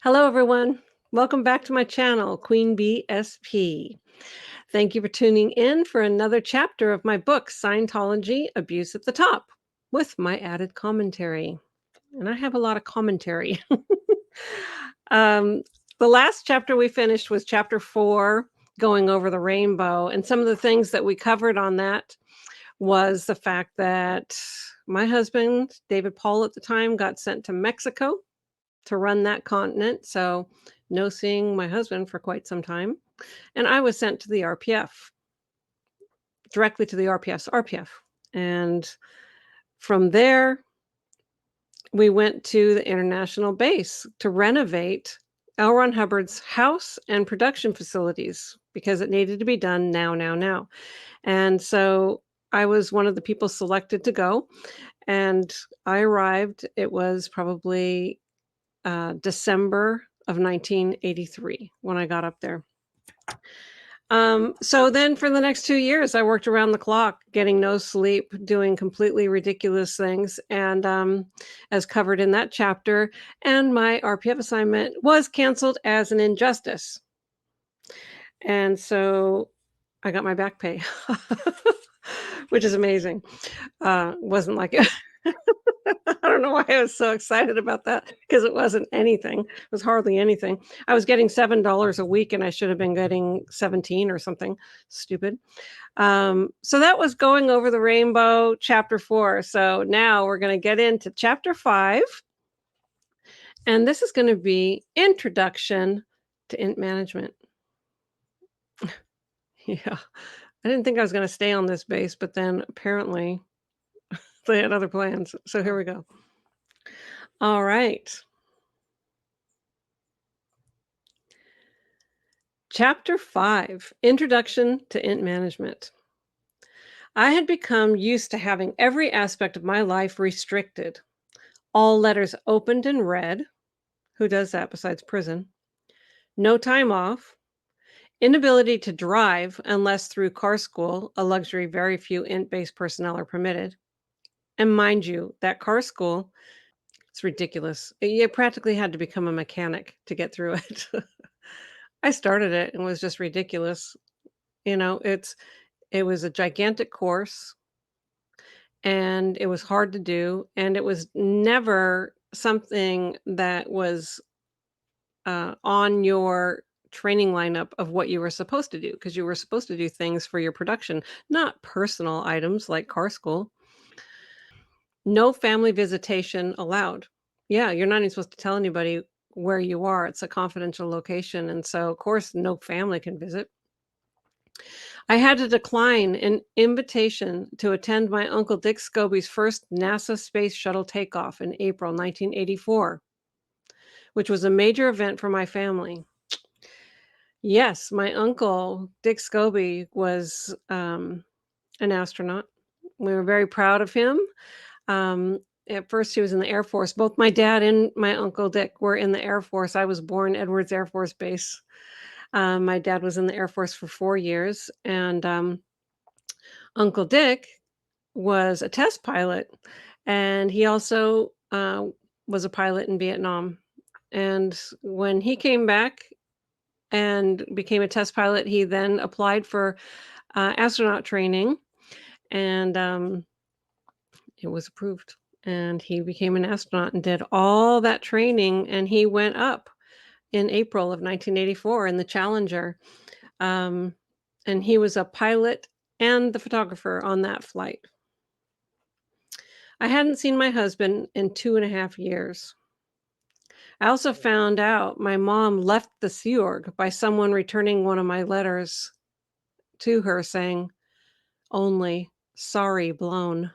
Hello, everyone. Welcome back to my channel, Queen Bee SP. Thank you for tuning in for another chapter of my book, Scientology Abuse at the Top, with my added commentary. And I have a lot of commentary. um, the last chapter we finished was chapter 4, Going Over the Rainbow. And some of the things that we covered on that was the fact that my husband, David Paul at the time, got sent to Mexico to run that continent. So no seeing my husband for quite some time. And I was sent to the RPF, directly to the RPF. And from there, we went to the international base to renovate L. Ron Hubbard's house and production facilities because it needed to be done now. And so I was one of the people selected to go. And I arrived, it was probably December of 1983 when I got up there. So then for the next 2 years, I worked around the clock, getting no sleep, doing completely ridiculous things, and as covered in that chapter, and my RPF assignment was canceled as an injustice. And so I got my back pay, which is amazing. Wasn't like it. I don't know why I was so excited about that, because it wasn't anything. It was hardly anything. I was getting $7 a week and I should have been getting 17 or something stupid. So that was Going Over the Rainbow, chapter 4. So now we're going to get into chapter 5. And this is going to be Introduction to Int Management. Yeah, I didn't think I was going to stay on this base, but then apparently they had other plans. So here we go. All right. Chapter 5, Introduction to Int Management. I had become used to having every aspect of my life restricted. All letters opened and read. Who does that besides prison? No time off. Inability to drive unless through car school, a luxury very few int-based personnel are permitted. And mind you, that car school, it's ridiculous. You practically had to become a mechanic to get through it. I started it and was just ridiculous. You know, it was a gigantic course and it was hard to do. And it was never something that was on your training lineup of what you were supposed to do, because you were supposed to do things for your production, not personal items like car school. No family visitation allowed. Yeah, you're not even supposed to tell anybody where you are. It's a confidential location. And so, of course, no family can visit. I had to decline an invitation to attend my Uncle Dick Scobee's first NASA Space Shuttle takeoff in April 1984, which was a major event for my family. Yes, my uncle, Dick Scobee, was an astronaut. We were very proud of him. At first, he was in the Air Force. Both my dad and my uncle Dick were in the Air Force. I was born Edwards Air Force Base. My dad was in the Air Force for 4 years, and Uncle Dick was a test pilot, and he also was a pilot in Vietnam. And when he came back and became a test pilot, he then applied for astronaut training, and it was approved. And he became an astronaut and did all that training, and he went up in April of 1984 in the Challenger. And he was a pilot and the photographer on that flight. I hadn't seen my husband in 2.5 years. I also found out my mom left the Sea Org by someone returning one of my letters to her saying, only sorry blown.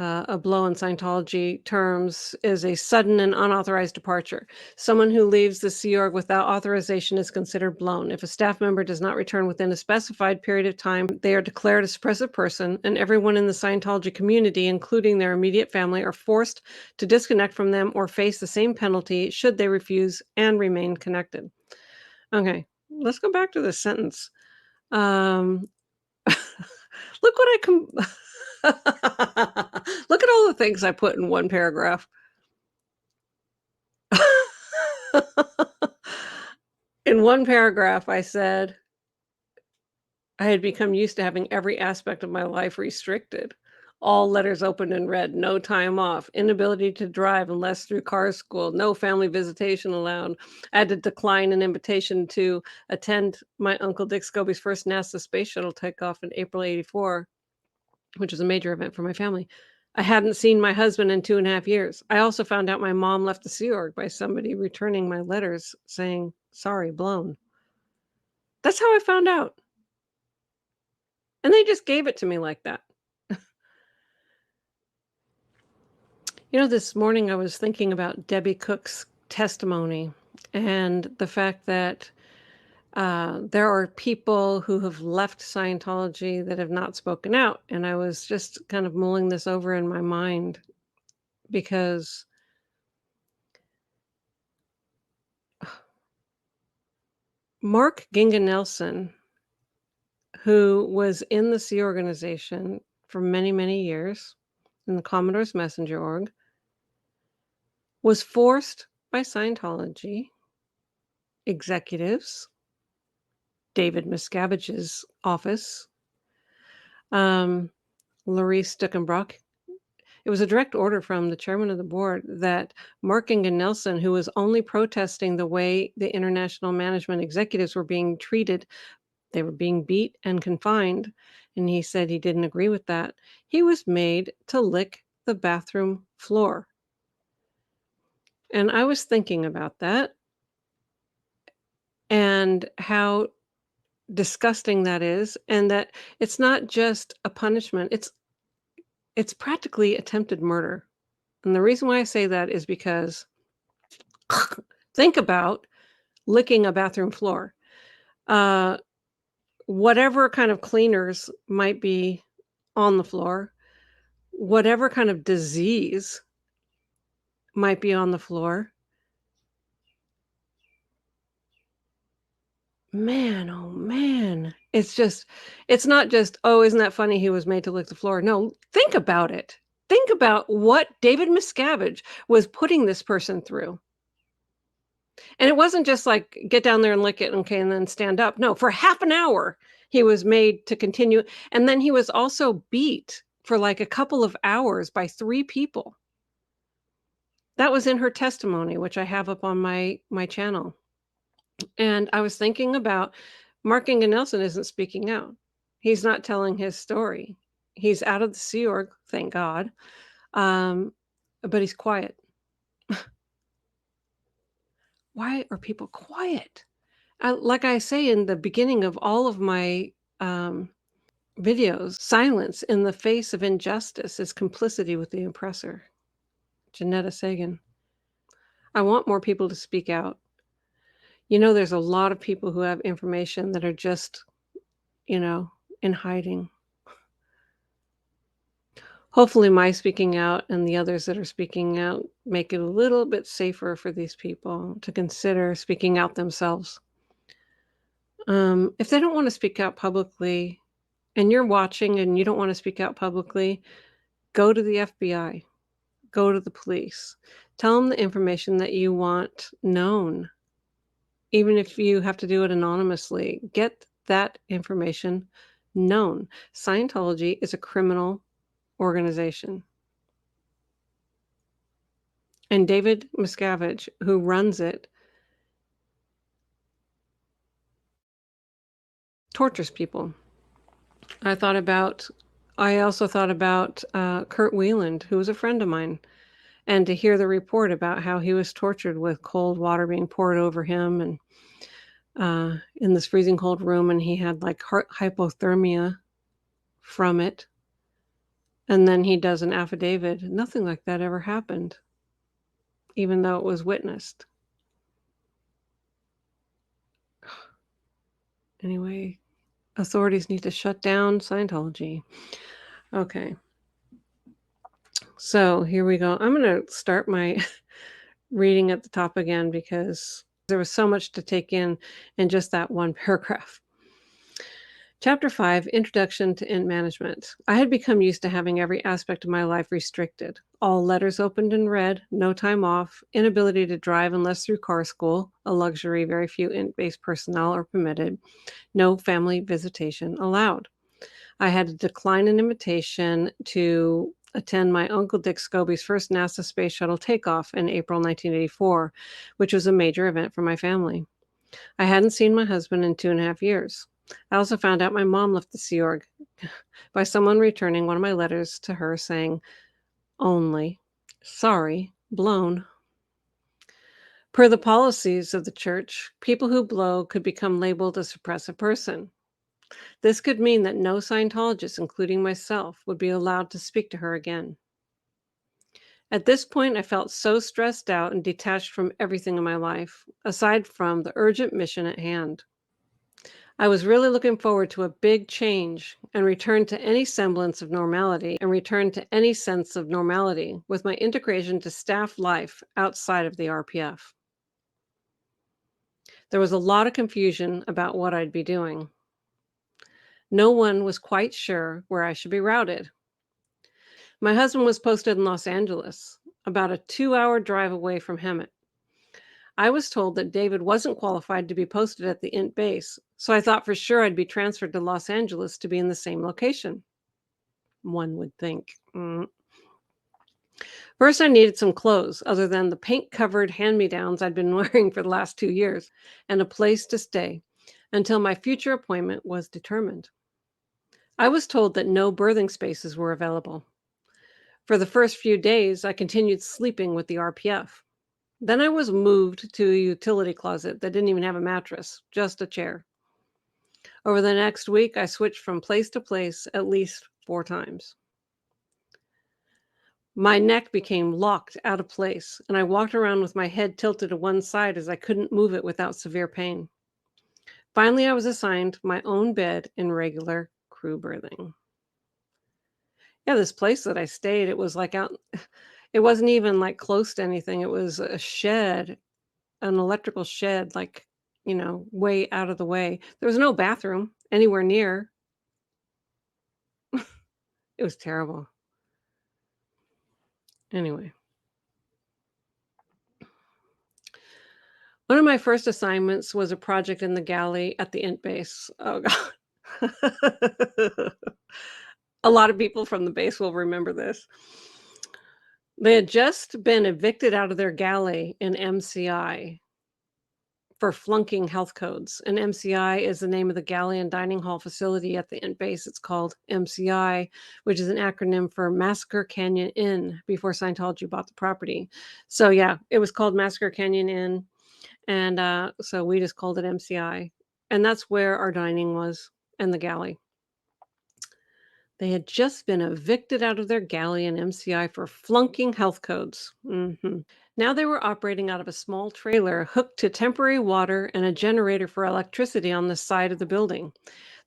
A blow in Scientology terms is a sudden and unauthorized departure. Someone who leaves the Sea Org without authorization is considered blown. If a staff member does not return within a specified period of time, they are declared a suppressive person, and everyone in the Scientology community, including their immediate family, are forced to disconnect from them or face the same penalty should they refuse and remain connected. Okay, let's go back to this sentence. Look what I look at all the things I put in one paragraph. In one paragraph, I said, I had become used to having every aspect of my life restricted. All letters opened and read, no time off, inability to drive unless through car school, no family visitation allowed. I had to decline an invitation to attend my Uncle Dick Scobee's first NASA space shuttle takeoff in April '84, which was a major event for my family. I hadn't seen my husband in 2.5 years. I also found out my mom left the Sea Org by somebody returning my letters saying, sorry, blown. That's how I found out. And they just gave it to me like that. This morning I was thinking about Debbie Cook's testimony and the fact that there are people who have left Scientology that have not spoken out. And I was just kind of mulling this over in my mind because Mark Ginga Nelson, who was in the Sea Organization for many, many years in the Commodore's Messenger Org, was forced by Scientology executives, David Miscavige's office, Laurie Stuckenbrock. It was a direct order from the chairman of the board that Mark Ingan Nelson, who was only protesting the way the international management executives were being treated, they were being beat and confined, and he said he didn't agree with that. He was made to lick the bathroom floor. And I was thinking about that and how disgusting that is, and that it's not just a punishment, it's practically attempted murder. And the reason why I say that is because think about licking a bathroom floor. Whatever kind of cleaners might be on the floor, whatever kind of disease might be on the floor. Man, oh man. It's not just, oh, isn't that funny he was made to lick the floor? No, think about it. Think about what David Miscavige was putting this person through. And it wasn't just like, get down there and lick it, okay, and then stand up. No, for half an hour, he was made to continue. And then he was also beat for like a couple of hours by 3 people. That was in her testimony, which I have up on my channel. And I was thinking about Mark Inga Nelson isn't speaking out. He's not telling his story. He's out of the Sea Org, thank God. But he's quiet. Why are people quiet? Like I say in the beginning of all of my videos, silence in the face of injustice is complicity with the oppressor. Janetta Sagan. I want more people to speak out. There's a lot of people who have information that are just, in hiding. Hopefully my speaking out and the others that are speaking out make it a little bit safer for these people to consider speaking out themselves. If they don't want to speak out publicly and you're watching and you don't want to speak out publicly, go to the FBI, go to the police, tell them the information that you want known. Even if you have to do it anonymously, get that information known. Scientology is a criminal organization. And David Miscavige, who runs it, tortures people. I also thought about Kurt Wieland, who was a friend of mine, and to hear the report about how he was tortured with cold water being poured over him and in this freezing cold room, and he had like hypothermia from it. And then he does an affidavit. Nothing like that ever happened, even though it was witnessed. Anyway, authorities need to shut down Scientology. Okay. So here we go. I'm going to start my reading at the top again because there was so much to take in just that one paragraph. Chapter 5, Introduction to Int Management. I had become used to having every aspect of my life restricted. All letters opened and read, no time off, inability to drive unless through car school, a luxury very few Int-based personnel are permitted, no family visitation allowed. I had to decline an invitation to attend my Uncle Dick Scobee's first NASA Space Shuttle takeoff in April 1984, which was a major event for my family. I hadn't seen my husband in 2.5 years. I also found out my mom left the Sea Org by someone returning one of my letters to her saying, only, sorry, blown. Per the policies of the church, people who blow could become labeled a suppressive person. This could mean that no Scientologist, including myself, would be allowed to speak to her again. At this point, I felt so stressed out and detached from everything in my life, aside from the urgent mission at hand. I was really looking forward to a big change and return to any semblance of normality sense of normality with my integration to staff life outside of the RPF. There was a lot of confusion about what I'd be doing. No one was quite sure where I should be routed. My husband was posted in Los Angeles, about a 2-hour drive away from Hemet. I was told that David wasn't qualified to be posted at the INT base, so I thought for sure I'd be transferred to Los Angeles to be in the same location. One would think. First, I needed some clothes other than the paint-covered hand-me-downs I'd been wearing for the last 2 years, and a place to stay until my future appointment was determined. I was told that no berthing spaces were available. For the first few days, I continued sleeping with the RPF. Then I was moved to a utility closet that didn't even have a mattress, just a chair. Over the next week, I switched from place to place at least 4 times. My neck became locked out of place, and I walked around with my head tilted to one side as I couldn't move it without severe pain. Finally, I was assigned my own bed in regular crew berthing. Yeah, this place that I stayed, it was like out it wasn't even, like, close to anything. It was a shed, an electrical shed, like, way out of the way. There was no bathroom anywhere near. It was terrible. Anyway, one of my first assignments was a project in the galley at the Int base. Oh god. A lot of people from the base will remember this. They had just been evicted out of their galley in MCI for flunking health codes. And MCI is the name of the galley and dining hall facility at the Int base. It's called MCI, which is an acronym for Massacre Canyon Inn before Scientology bought the property. So yeah, it was called Massacre Canyon Inn. And so we just called it MCI. And that's where our dining was and the galley. They had just been evicted out of their galley in MCI for flunking health codes. Now they were operating out of a small trailer hooked to temporary water and a generator for electricity on the side of the building.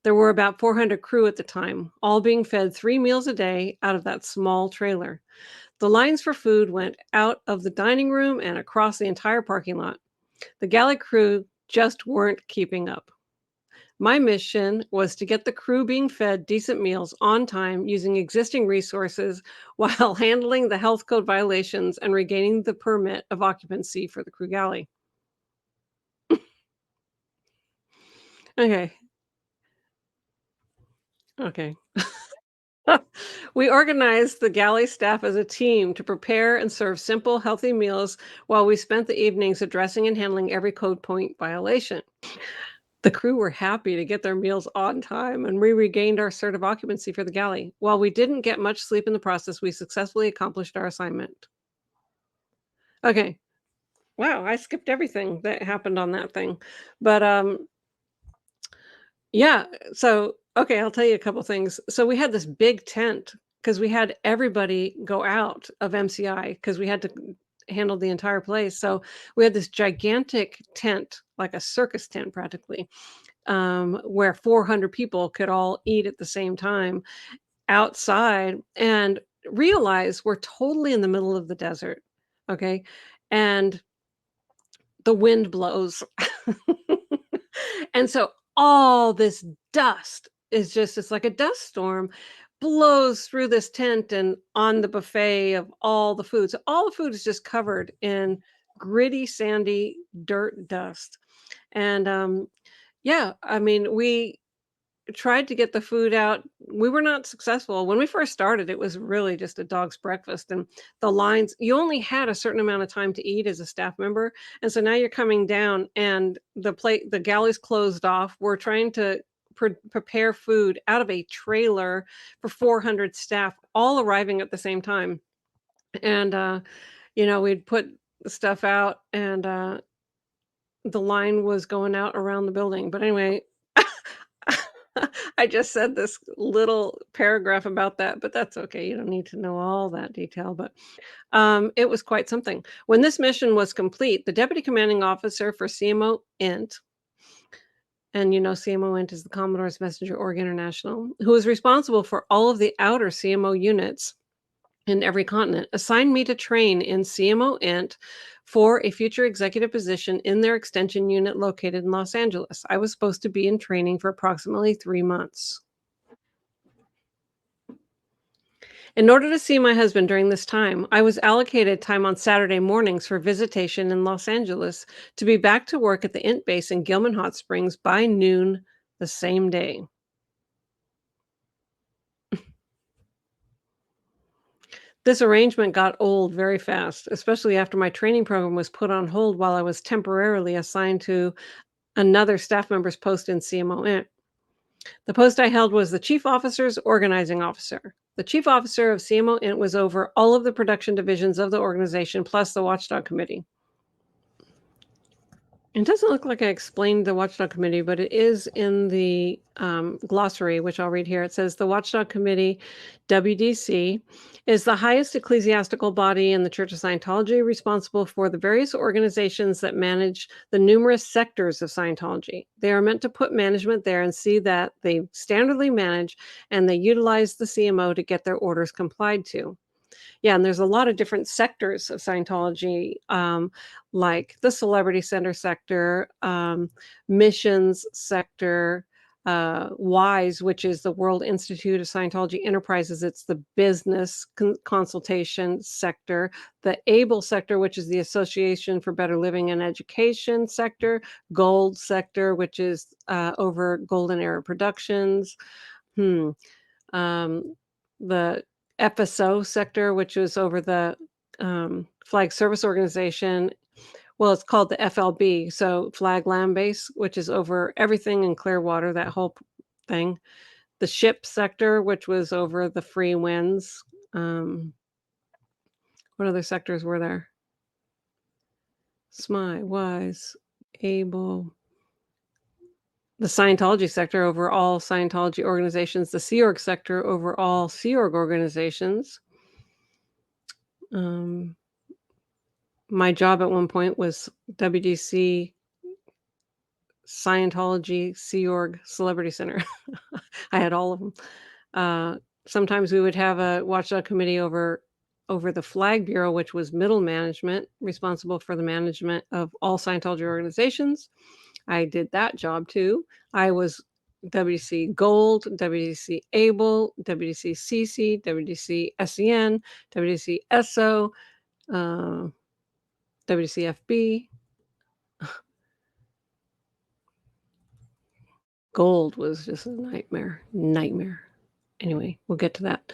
There were about 400 crew at the time, all being fed 3 meals a day out of that small trailer. The lines for food went out of the dining room and across the entire parking lot. The galley crew just weren't keeping up. My mission was to get the crew being fed decent meals on time using existing resources while handling the health code violations and regaining the permit of occupancy for the crew galley. Okay. Okay. We organized the galley staff as a team to prepare and serve simple, healthy meals while we spent the evenings addressing and handling every code point violation. The crew were happy to get their meals on time, and we regained our cert of occupancy for the galley. While we didn't get much sleep in the process, we successfully accomplished our assignment. Okay. Wow, I skipped everything that happened on that thing. But, yeah, so okay, I'll tell you a couple things. So we had this big tent because we had everybody go out of MCI because we had to handle the entire place. So we had this gigantic tent, like a circus tent practically, where 400 people could all eat at the same time outside and realize we're totally in the middle of the desert. Okay. And the wind blows. And so all this dust is just it's like a dust storm blows through this tent and on the buffet of all the food. So all the food is just covered in gritty, sandy dirt dust. And yeah, I mean, we tried to get the food out. We were not successful. When we first started, it was really just a dog's breakfast, and the lines you only had a certain amount of time to eat as a staff member, and so now you're coming down and the galley's closed off. We're trying to prepare food out of a trailer for 400 staff all arriving at the same time. And we'd put the stuff out, and the line was going out around the building. But anyway, I just said this little paragraph about that, but that's okay. You don't need to know all that detail, but it was quite something. When this mission was complete, the deputy commanding officer for CMO Int, and CMO Int is the Commodore's Messenger Org International, who was responsible for all of the outer CMO units in every continent, assigned me to train in CMO Int for a future executive position in their extension unit located in Los Angeles. I was supposed to be in training for approximately 3 months. In order to see my husband during this time, I was allocated time on Saturday mornings for visitation in Los Angeles to be back to work at the Int base in Gilman Hot Springs by noon the same day. This arrangement got old very fast, especially after my training program was put on hold while I was temporarily assigned to another staff member's post in CMO Int. The post I held was the Chief Officer's Organizing Officer. The Chief Officer of CMO Int was over all of the production divisions of the organization, plus the Watchdog Committee. It doesn't look like I explained the Watchdog Committee, but it is in the glossary, which I'll read here. It says the Watchdog Committee, WDC, is the highest ecclesiastical body in the Church of Scientology, responsible for the various organizations that manage the numerous sectors of Scientology. They are meant to put management there and see that they standardly manage and they utilize the CMO to get their orders complied to. Yeah, and there's a lot of different sectors of Scientology, like the Celebrity Center sector, missions sector, WISE, which is the World Institute of Scientology Enterprises. It's the business consultation sector. The ABLE sector, which is the Association for Better Living and Education sector. GOLD sector, which is over Golden Era Productions. The FSO sector, which is over the Flag Service Organization. Well, it's called the FLB, so Flag Land Base, which is over everything in Clearwater, that whole thing. The ship sector, which was over the Free Winds. What other sectors were there? SMI, WISE, ABLE. The Scientology sector over all Scientology organizations. The Sea Org sector over all Sea Org organizations. My job at one point was WDC, Scientology, Sea Org, Celebrity Center. I had all of them. Sometimes we would have a watchdog committee over the Flag Bureau, which was middle management, responsible for the management of all Scientology organizations. I did that job too. I was WDC Gold, WDC Able, WDC CC, WDC SEN, WDC SO, WCFB. Gold was just a nightmare. Anyway, we'll get to that.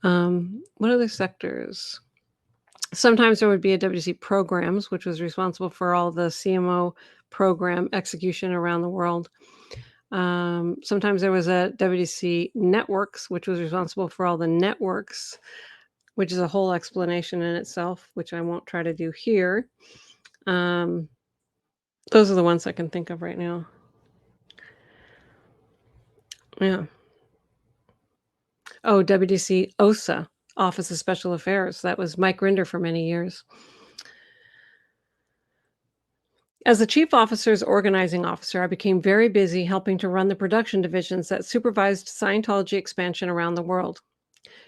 What other sectors? Sometimes there would be a WC Programs, which was responsible for all the CMO program execution around the world. Sometimes there was a WDC Networks, which was responsible for all the networks, which is a whole explanation in itself, which I won't try to do here. Those are the ones I can think of right now. Yeah. Oh, WDC OSA, Office of Special Affairs. That was Mike Rinder for many years. As the Chief Officer's Organizing Officer, I became very busy helping to run the production divisions that supervised Scientology expansion around the world.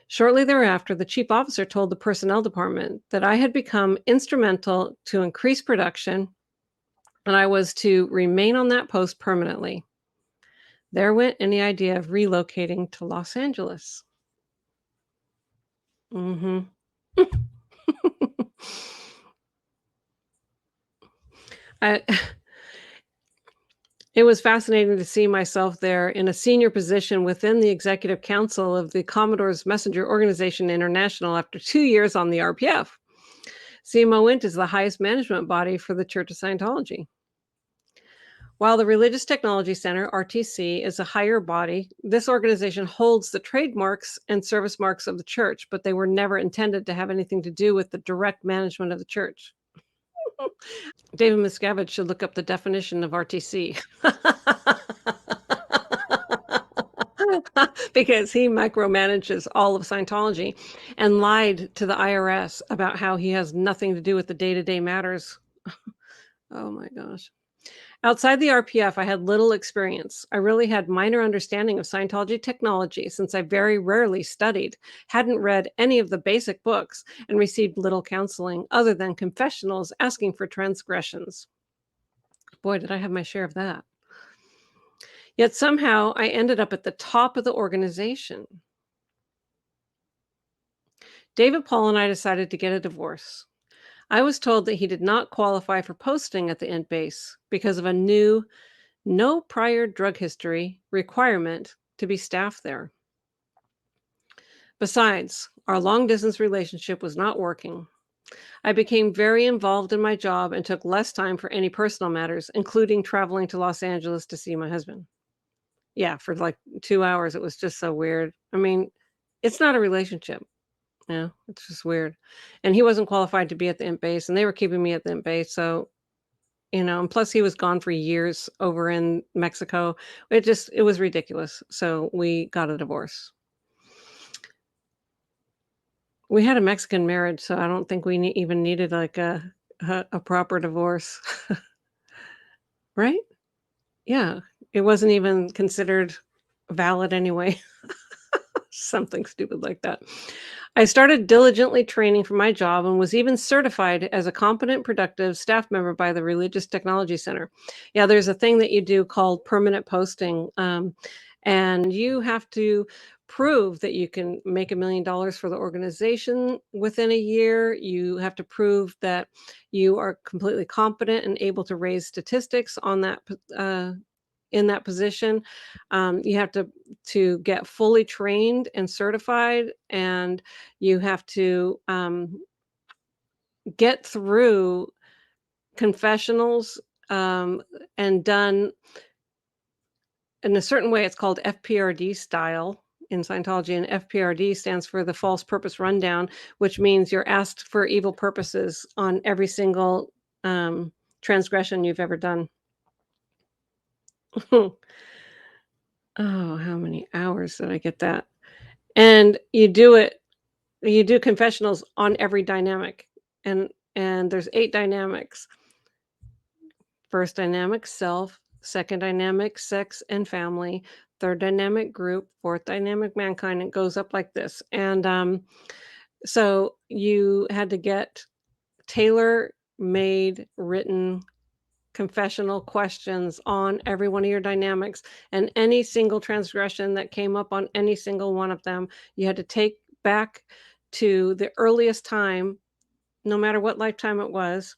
Shortly thereafter, the Chief Officer told the Personnel Department that I had become instrumental to increase production and I was to remain on that post permanently. There went any idea of relocating to Los Angeles. Mhm. I It was fascinating to see myself there in a senior position within the executive council of the Commodore's Messenger Organization International after 2 years on the RPF. CMO-INT is the highest management body for the Church of Scientology. While the Religious Technology Center, RTC, is a higher body, this organization holds the trademarks and service marks of the church, but they were never intended to have anything to do with the direct management of the church. David Miscavige should look up the definition of RTC. Because he micromanages all of Scientology and lied to the IRS about how he has nothing to do with the day-to-day matters. Oh my gosh. Outside the RPF, I had little experience. I really had minor understanding of Scientology technology since I very rarely studied, hadn't read any of the basic books, and received little counseling other than confessionals asking for transgressions. Boy, did I have my share of that. Yet somehow I ended up at the top of the organization. David Paul and I decided to get a divorce. I was told that he did not qualify for posting at the Int base because of a new no prior drug history requirement to be staffed there. Besides, our long distance relationship was not working. I became very involved in my job and took less time for any personal matters, including traveling to Los Angeles to see my husband. Yeah, for like 2 hours, it was just so weird. I mean, it's not a relationship. Yeah, it's just weird. And he wasn't qualified to be at the Int base, and they were keeping me at the Int base, so, and plus he was gone for years over in Mexico. It was ridiculous, so we got a divorce. We had a Mexican marriage, so I don't think we even needed, like, a proper divorce. Right? Yeah. It wasn't even considered valid anyway. Something stupid like that. I started diligently training for my job and was even certified as a competent, productive staff member by the Religious Technology Center. Yeah, there's a thing that you do called permanent posting, and you have to prove that you can make $1 million for the organization within a year. You have to prove that you are completely competent and able to raise statistics on in that position. You have to get fully trained and certified, and you have to get through confessionals and done in a certain way. It's called FPRD style in Scientology, and FPRD stands for the false purpose rundown, which means you're asked for evil purposes on every single transgression you've ever done. Oh, how many hours did I get that? And you do confessionals on every dynamic, and there's 8 dynamics. First dynamic, self; second dynamic, sex and family; third dynamic, group; fourth dynamic, mankind. It goes up like this, and, so you had to get tailor-made written confessional questions on every one of your dynamics, and any single transgression that came up on any single one of them, you had to take back to the earliest time, no matter what lifetime it was,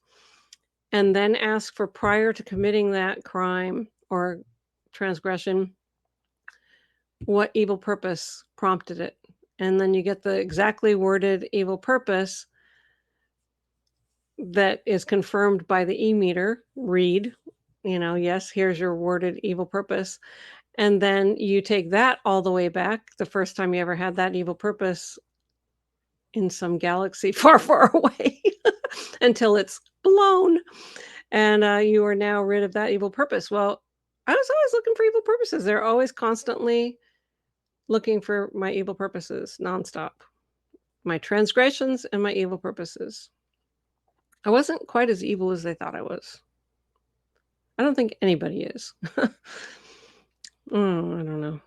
and then ask for, prior to committing that crime or transgression, what evil purpose prompted it. And then you get the exactly worded evil purpose that is confirmed by the e-meter read. Yes, here's your worded evil purpose. And then you take that all the way back, the first time you ever had that evil purpose in some galaxy far, far away, until it's blown, and, you are now rid of that evil purpose. Well, I was always looking for evil purposes. They're always constantly looking for my evil purposes nonstop. My transgressions and my evil purposes. I wasn't quite as evil as they thought I was. I don't think anybody is. I don't know.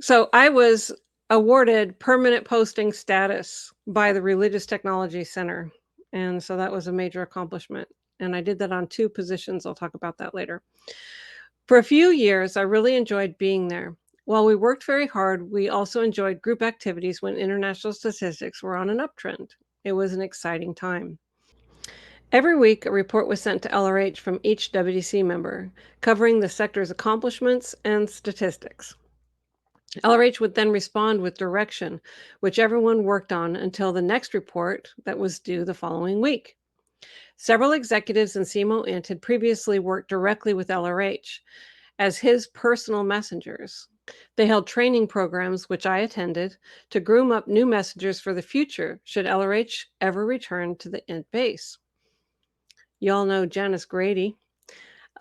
So I was awarded permanent posting status by the Religious Technology Center, and so that was a major accomplishment. and I did that on 2 positions. I'll talk about that later. For a few years, I really enjoyed being there. While we worked very hard, we also enjoyed group activities when international statistics were on an uptrend. It was an exciting time. Every week, a report was sent to LRH from each WDC member, covering the sector's accomplishments and statistics. LRH would then respond with direction, which everyone worked on until the next report that was due the following week. Several executives in CMO Int had previously worked directly with LRH as his personal messengers. They held training programs, which I attended, to groom up new messengers for the future should LRH ever return to the Int base. You all know Janice Grady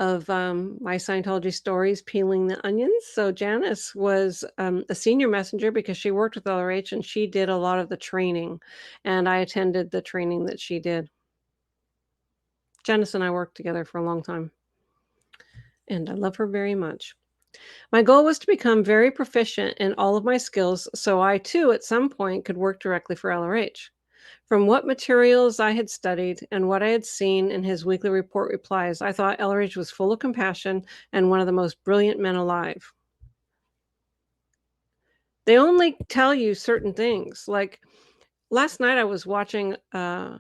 of My Scientology Stories, Peeling the Onions. So Janice was a senior messenger because she worked with LRH and she did a lot of the training. And I attended the training that she did. Janice and I worked together for a long time. And I love her very much. My goal was to become very proficient in all of my skills so I too at some point could work directly for LRH. From what materials I had studied and what I had seen in his weekly report replies, I thought Elridge was full of compassion and one of the most brilliant men alive. They only tell you certain things. Like last night, I was watching a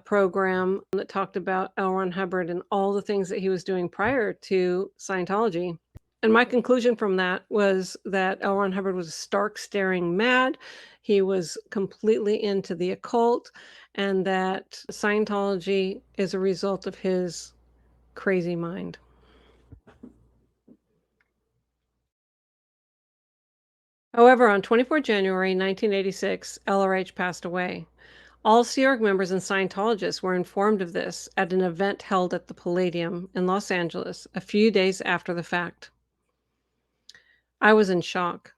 program that talked about L. Ron Hubbard and all the things that he was doing prior to Scientology. And my conclusion from that was that L. Ron Hubbard was stark staring mad. He was completely into the occult, and that Scientology is a result of his crazy mind. However, on 24 January 1986, LRH passed away. All Sea Org members and Scientologists were informed of this at an event held at the Palladium in Los Angeles a few days after the fact. I was in shock.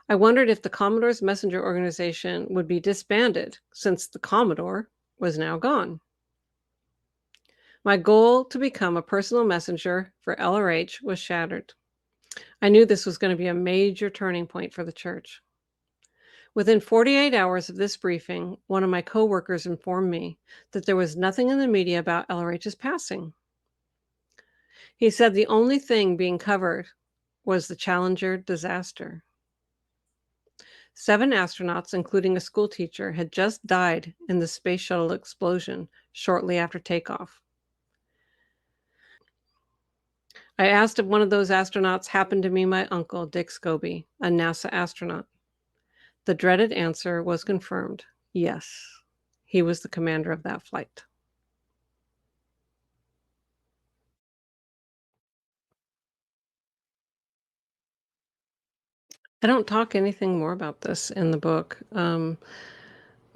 I wondered if the Commodore's messenger organization would be disbanded since the Commodore was now gone. My goal to become a personal messenger for LRH was shattered. I knew this was going to be a major turning point for the church. Within 48 hours of this briefing, one of my coworkers informed me that there was nothing in the media about LRH's passing. He said the only thing being covered was the Challenger disaster. 7 astronauts, including a school teacher, had just died in the space shuttle explosion shortly after takeoff. I asked if one of those astronauts happened to be my uncle, Dick Scobee, a NASA astronaut. The dreaded answer was confirmed. Yes, he was the commander of that flight. I don't talk anything more about this in the book,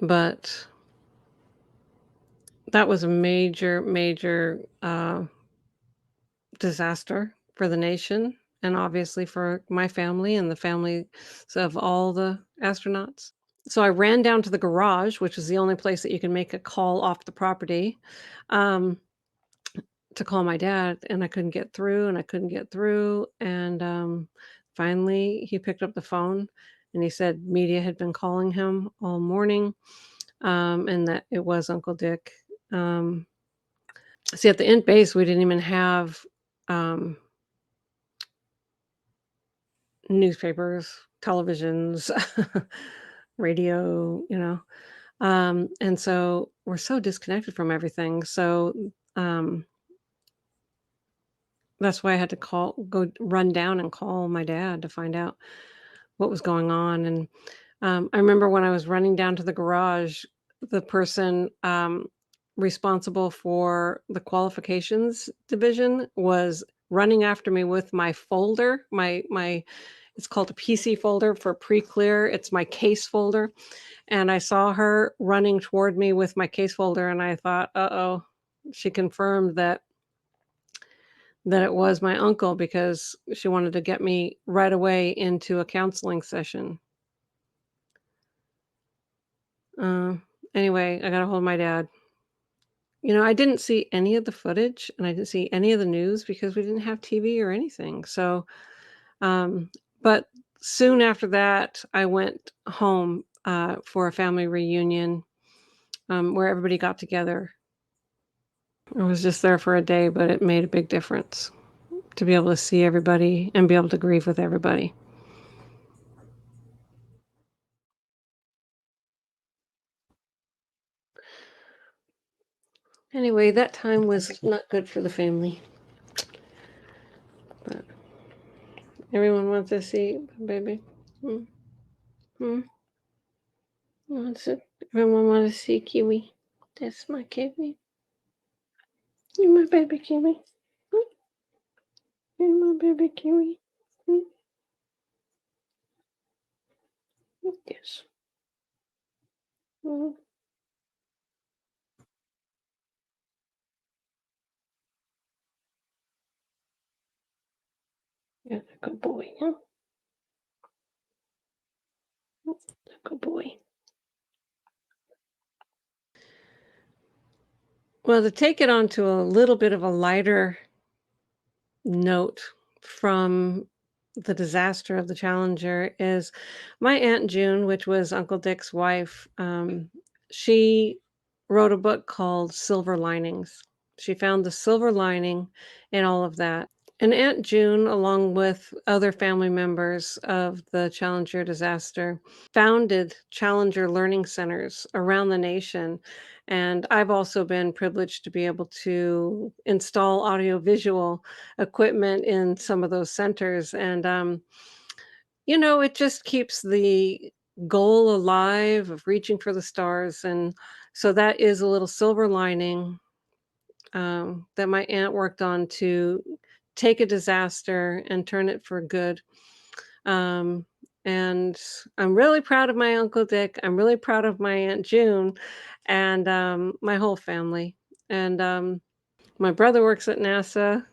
but that was a major, major disaster for the nation and obviously for my family and the families of all the astronauts. So I ran down to the garage, which is the only place that you can make a call off the property, um, to call my dad, and I couldn't get through, and I couldn't get through, and, finally, he picked up the phone, and he said media had been calling him all morning, and that it was Uncle Dick. See, at the Int base, we didn't even have, um, newspapers, televisions, radio, and so we're so disconnected from everything, so, um that's why I had to run down and call my dad to find out what was going on, and, I remember when I was running down to the garage, the person, responsible for the qualifications division was running after me with my folder, my it's called a PC folder for pre-clear, it's my case folder, and I saw her running toward me with my case folder, and I thought, "Uh-oh." She confirmed that it was my uncle because she wanted to get me right away into a counseling session. Uh, anyway, I got a hold of my dad. I didn't see any of the footage and I didn't see any of the news because we didn't have TV or anything. So, um, but soon after that, I went home for a family reunion where everybody got together. I was just there for a day, but it made a big difference to be able to see everybody and be able to grieve with everybody. Anyway, that time was not good for the family, but everyone wants to see baby. Mm, mm, wants it. Everyone wants to see Kiwi. That's my Kiwi. You're my baby Kiwi. Mm, you're my baby Kiwi. Mm, yes. Mm, you're a good boy, huh? Good boy. Well, to take it on to a little bit of a lighter note from the disaster of the Challenger is my Aunt June, which was Uncle Dick's wife, she wrote a book called Silver Linings. She found the silver lining in all of that. And Aunt June, along with other family members of the Challenger disaster, founded Challenger learning centers around the nation, and I've also been privileged to be able to install audiovisual equipment in some of those centers, and, it just keeps the goal alive of reaching for the stars, and so that is a little silver lining, that my aunt worked on to take a disaster and turn it for good. Um, and I'm really proud of my Uncle Dick. I'm really proud of my Aunt June and my whole family. And my brother works at NASA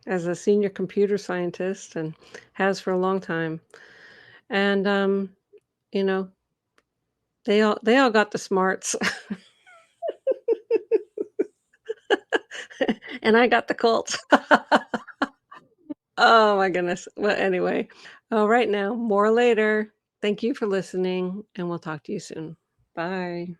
as a senior computer scientist and has for a long time. And you know, they all got the smarts, and I got the cults. Oh my goodness. Well, anyway, right now, more later. Thank you for listening, and we'll talk to you soon. Bye.